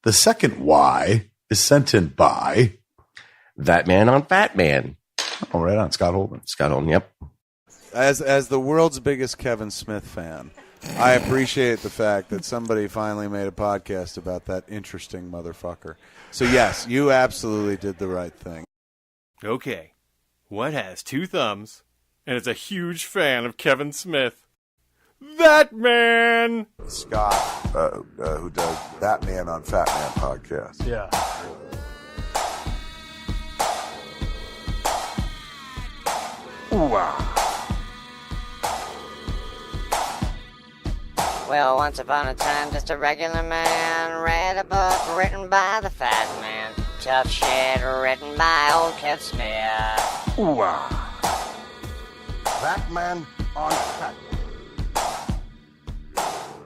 The second Y is sent in by ThatMan on Fatman. Oh, right on, Scott Holden. Scott Holden, yep. As the world's biggest Kevin Smith fan, I appreciate the fact that somebody finally made a podcast about that interesting motherfucker. So, yes, you absolutely did the right thing. Okay, what has two thumbs and is a huge fan of Kevin Smith? That man! Scott, who does ThatMan on Fatman podcast. Yeah. Well, once upon a time, just a regular man read a book written by the Fat Man. Tough shit written by old Kev Smith. ThatMan on Fatman.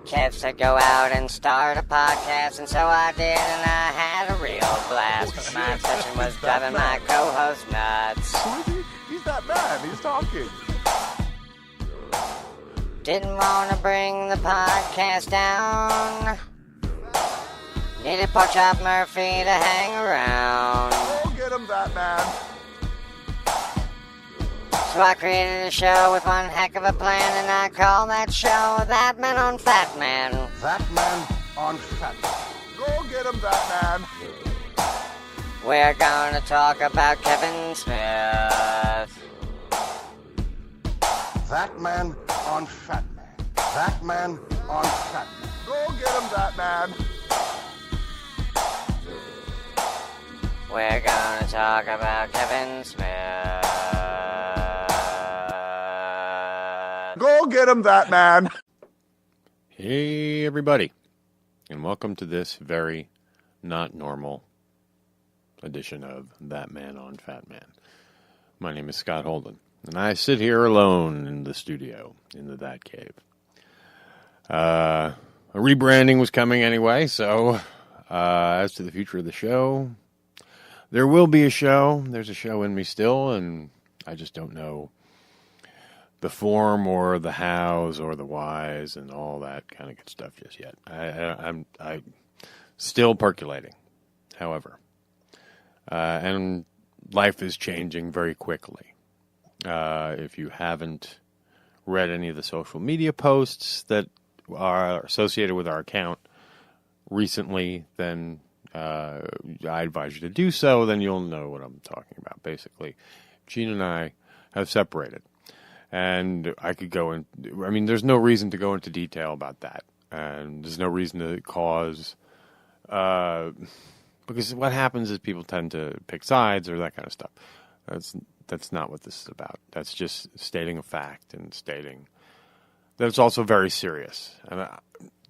Kev said go out and start a podcast, and so I did, and I had a real blast. But my obsession was driving my co-host nuts. Who is he? He's that man. He's talking. Didn't want to bring the podcast down. Needed Pork Chop Murphy to hang around. Go get him, that man. So I created a show with one heck of a plan, and I call that show That Man on Fat Man. ThatMan on Fatman. Go get him, that man. We're gonna talk about Kevin Smith. ThatMan on Fatman. ThatMan on Fatman. Go get him, that man. We're gonna talk about Kevin Smith. Go get him, that man. Hey, everybody, and welcome to this very not normal edition of That Man on Fat Man. My name is Scott Holden, and I sit here alone in the studio in the That Cave. A rebranding was coming anyway, so as to the future of the show, there will be a show. There's a show in me still, and I just don't know the form or the hows or the whys and all that kind of good stuff just yet. I'm still percolating, however. And life is changing very quickly. If you haven't read any of the social media posts that are associated with our account recently, then I advise you to do so. Then you'll know what I'm talking about. Basically, Gene and I have separated. And I could go in. I mean, there's no reason to go into detail about that, and there's no reason to cause. Because what happens is people tend to pick sides or that kind of stuff. That's not what this is about. That's just stating a fact and stating that it's also very serious. And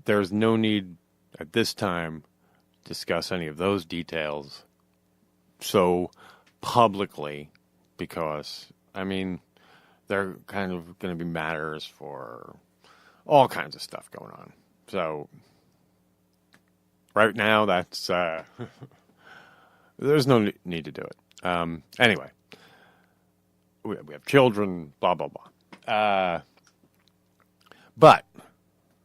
there's no need at this time to discuss any of those details so publicly, because I mean, they're kind of going to be matters for all kinds of stuff going on. So right now, that's there's no need to do it. Anyway, we have children, blah, blah, blah. But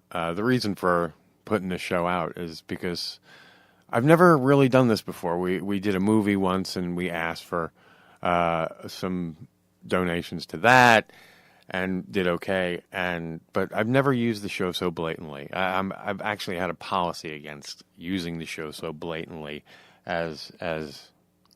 the reason for putting this show out is because I've never really done this before. We did a movie once, and we asked for some donations to that and did okay, but I've never used the show so blatantly. I've actually had a policy against using the show so blatantly as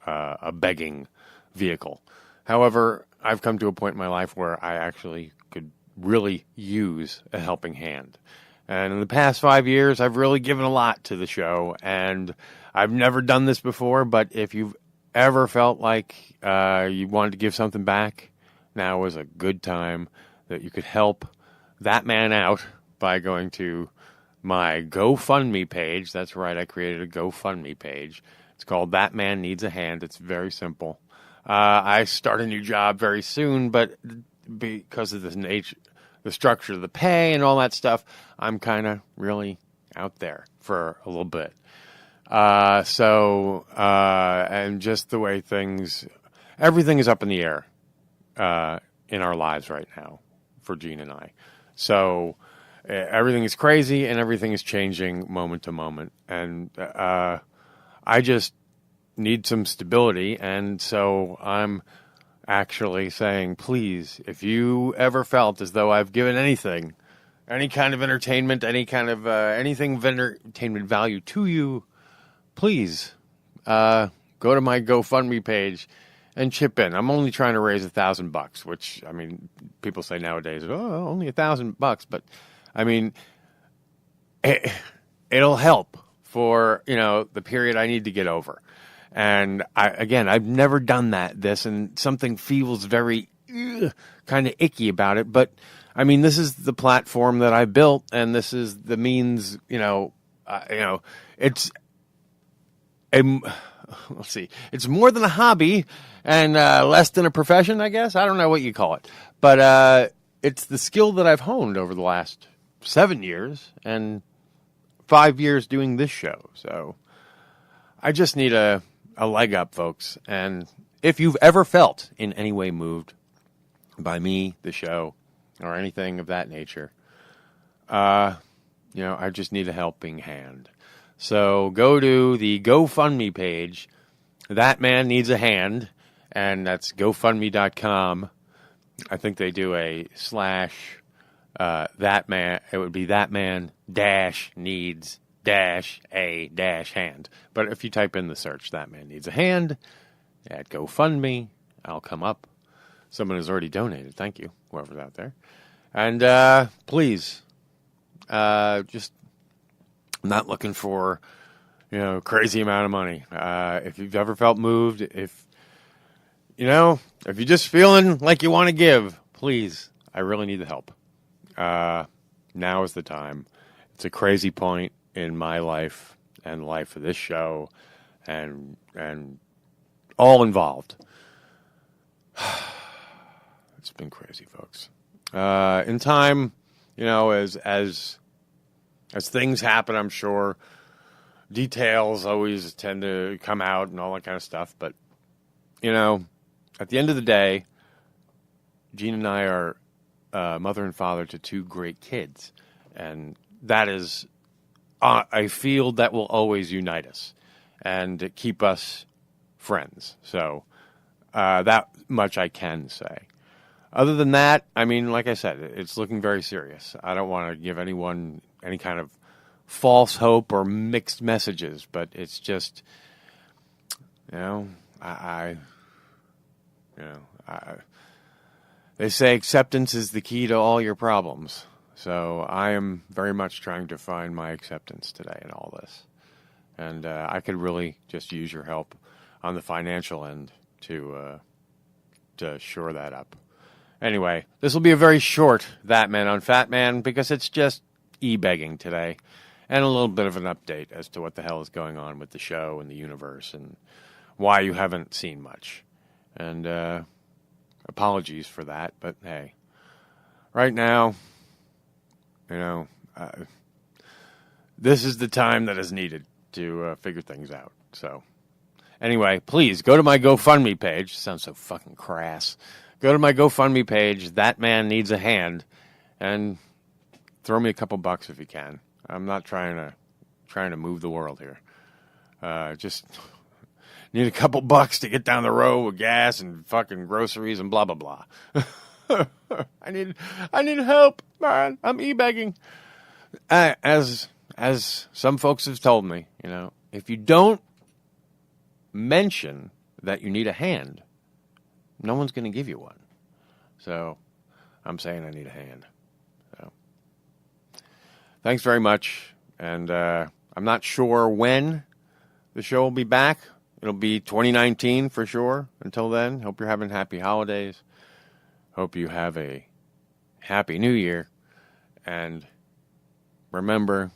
a begging vehicle. However, I've come to a point in my life where I actually could really use a helping hand. And in the past 5 years, I've really given a lot to the show, and I've never done this before, but if you've ever felt like you wanted to give something back, now is a good time that you could help that man out by going to my GoFundMe page. That's right, I created a GoFundMe page. It's called That Man Needs a Hand. It's very simple. I start a new job very soon, but because of the structure of the pay and all that stuff, I'm kind of really out there for a little bit. And just the way everything is up in the air in our lives right now for Gene and I. So everything is crazy and everything is changing moment to moment. And I just need some stability. And so I'm actually saying, please, if you ever felt as though I've given anything, any kind of entertainment, any kind of anything of entertainment value to you, please go to my GoFundMe page and chip in. I'm only trying to raise $1,000, which, I mean, people say nowadays, oh, only $1,000, but I mean, it'll help for, the period I need to get over. And I've never done this, and something feels very kind of icky about it. But I mean, this is the platform that I built, and this is the means. It's let's see, it's more than a hobby and less than a profession, I guess. I don't know what you call it, but it's the skill that I've honed over the last 7 years and 5 years doing this show. So I just need a leg up, folks. And if you've ever felt in any way moved by me, the show, or anything of that nature, I just need a helping hand. So go to the GoFundMe page, ThatMan Needs a Hand, and that's GoFundMe.com. I think they do a / ThatMan. It would be ThatMan -needs -a -hand. But if you type in the search, ThatMan Needs a Hand at GoFundMe, I'll come up. Someone has already donated. Thank you, whoever's out there. And please, just not looking for, crazy amount of money. If you've ever felt moved, if you're just feeling like you want to give, please, I really need the help. Now is the time. It's a crazy point in my life and life of this show and all involved. It's been crazy, folks. In time, as things happen, I'm sure details always tend to come out and all that kind of stuff. But, at the end of the day, Gene and I are mother and father to 2 great kids. And that is a field that will always unite us and keep us friends. So that much I can say. Other than that, I mean, like I said, it's looking very serious. I don't want to give anyone any kind of false hope or mixed messages, but it's just, they say acceptance is the key to all your problems. So I am very much trying to find my acceptance today in all this. And I could really just use your help on the financial end to shore that up. Anyway, this will be a very short ThatMan on Fatman because it's just e-begging today and a little bit of an update as to what the hell is going on with the show and the universe and why you haven't seen much. And apologies for that, but hey, right now, this is the time that is needed to figure things out. So anyway, please go to my GoFundMe page. Sounds so fucking crass. Go to my GoFundMe page, ThatMan Needs a Hand, and throw me a couple bucks if you can. I'm not trying to move the world here. Just need a couple bucks to get down the road with gas and fucking groceries and blah blah blah. I need help, man. I'm e-begging. As some folks have told me, if you don't mention that you need a hand, no one's going to give you one. So I'm saying I need a hand. So thanks very much. And I'm not sure when the show will be back. It'll be 2019 for sure. Until then, hope you're having happy holidays. Hope you have a happy new year. And remember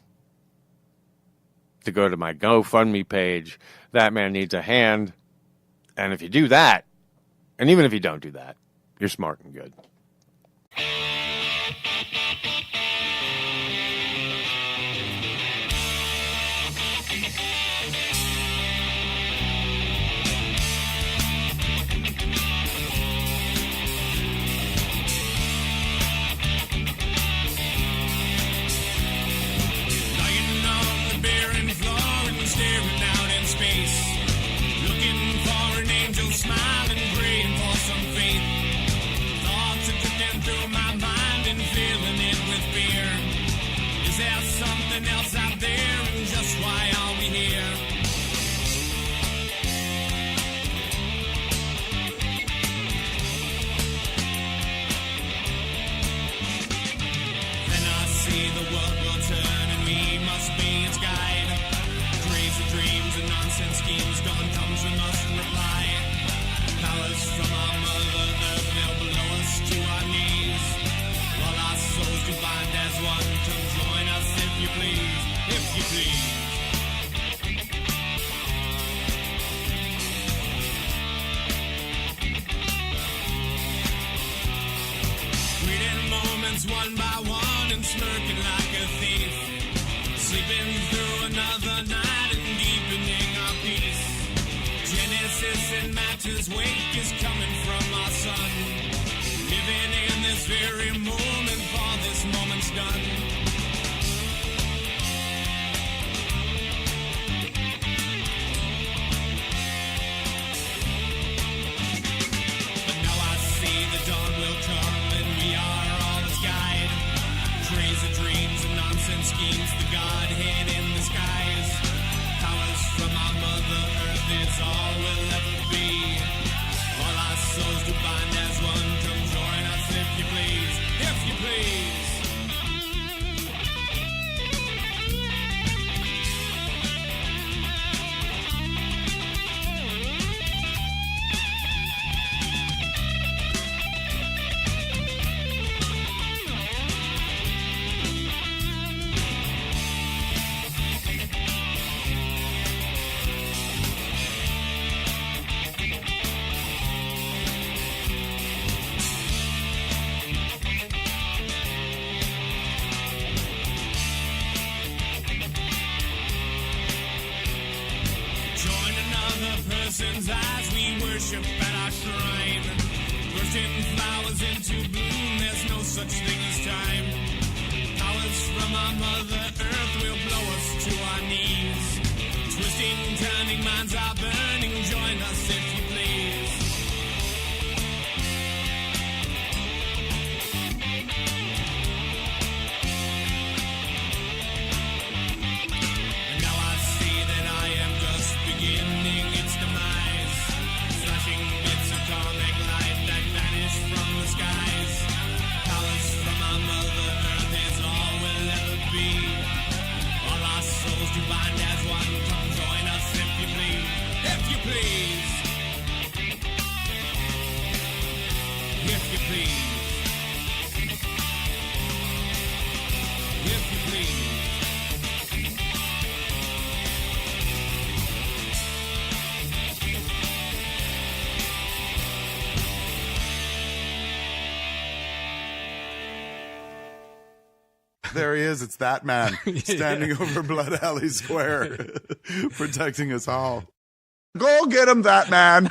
to go to my GoFundMe page. ThatMan Needs a Hand. And if you do that, and even if you don't do that, you're smart and good. space, looking for an angel smile and praying for some faith. Thoughts are drifting through my mind and filling it with fear. Is there something else out there, and just why are we here? Then I see the world will turn and we must be its guide. Crazy dreams and nonsense schemes, dawn comes, we must reply. Powers from our mother earth, they'll blow us to our knees. While our souls do bind as one, come join us if you please, if you please. Reading moments one by one and smirking like a thief. Sleeping through another night and deepening our peace. Genesis and matter's wake is coming from our sun. Living in this very moment, for this moment's done. But now I see the dawn will come and we are all its guide. Crazy dreams and nonsense schemes, the Godhead in the skies. Powers from our mother earth, it's all we'll ever be. All our souls do bind as one, come join us if you please, if you please. Join another person's eyes, we worship at our shrine. Bursting flowers into bloom, there's no such thing as time. Powers from our mother earth will blow us to our knees. Twisting, turning, minds are burning, join us if you please. And now I see that I am just beginning its demise. Flashing bits of comic light that vanish from the skies. Powers from our mother earth is all we'll ever be. All our souls do bind as one, come join us if you please, if you please. If you please. If you please. There he is. It's that man standing over Blood Alley Square, protecting us all. Go get him, that man.